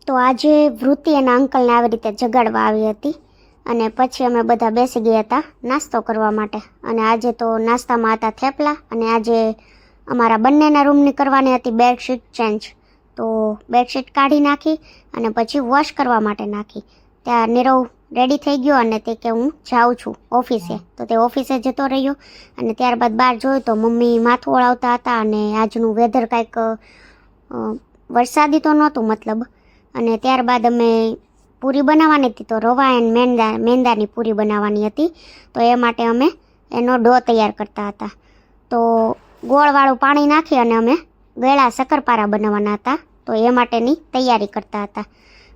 તો આજે વૃત્તિ એના અંકલને આવી રીતે જગાડવા આવી હતી અને પછી અમે બધા બેસી ગયા હતા નાસ્તો કરવા માટે. અને આજે તો નાસ્તામાં હતા થેપલા અને આજે અમારા બંનેના રૂમની કરવાની હતી બેડશીટ ચેન્જ. તો બેડશીટ કાઢી નાખી અને પછી વોશ કરવા માટે નાખી. ત્યાં નીરવ રેડી થઈ ગયો અને તે કે હું જાઉં છું ઓફિસે. તો તે ઓફિસે જતો રહ્યો અને ત્યારબાદ બહાર જોયું તો મમ્મી માથું ઓળાવતા હતા અને આજનું વેધર કાંઈક વરસાદી તો નહોતું મતલબ. અને ત્યારબાદ અમે પૂરી બનાવવાની હતી તો રવા એન્ડ મેંદાની પૂરી બનાવવાની હતી. તો એ માટે અમે એનો ડો તૈયાર કરતા હતા. તો ગોળવાળું પાણી નાખી અને અમે ગળા શક્કરપારા બનાવવાના હતા. તો એ માટેની તૈયારી કરતા હતા.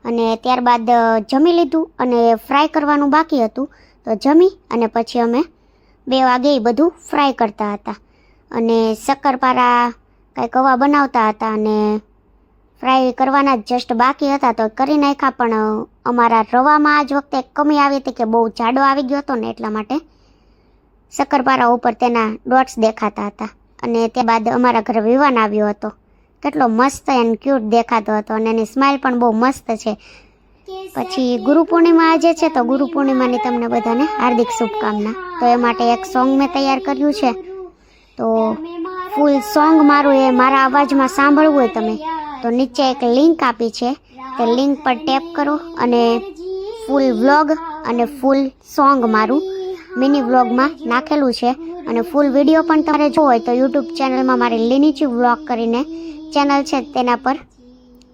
અને ત્યારબાદ જમી લીધું અને ફ્રાય કરવાનું બાકી હતું. તો જમી અને પછી અમે 2 વાગે એ બધું ફ્રાય કરતા હતા. અને શક્કરપારા કાંઈ કવા બનાવતા હતા અને ફ્રાય કરવાના જ જસ્ટ બાકી હતા તો કરી નાખ્યા. પણ અમારા રવામાં આજ વખતે કમી આવી હતી કે બહુ જાડો આવી ગયો હતો ને એટલા માટે શક્કરપારા ઉપર તેના ડોટ્સ દેખાતા હતા. અને ત્યારબાદ અમારા ઘરે વિવાન આવ્યો હતો. કેટલો મસ્ત એન્ડ ક્યુટ દેખાતો હતો અને એની સ્માઇલ પણ બહુ મસ્ત છે. પછી ગુરુ પૂર્ણિમા આજે છે તો ગુરુ પૂર્ણિમાની તમને બધાને હાર્દિક શુભકામના. તો એ માટે એક સોંગ મેં તૈયાર કર્યું છે. તો ફૂલ સોંગ મારું એ મારા અવાજમાં સાંભળવું હોય તમે તો નીચે એક લિંક આપી છે. તે લિંક પર ટેપ કરો અને ફૂલ વ્લોગ અને ફૂલ સોંગ મારું મિની વ્લોગમાં નાખેલું છે. અને ફૂલ વિડીયો પણ તમારે જોવો હોય તો યુટ્યુબ ચેનલમાં મારી લીનીચી વ્લોગ કરીને ચેનલ છે તેના પર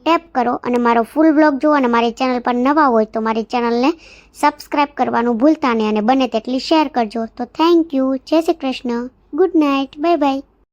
ટેપ કરો અને મારો ફૂલ વ્લોગ જુઓ. અને મારી ચેનલ પર નવા હોય તો મારી ચેનલને સબસ્ક્રાઈબ કરવાનું ભૂલતા નહીં અને બને તેટલી શેર કરજો. તો થેન્ક યુ. જય Shri Krishna. Good night. Bye bye.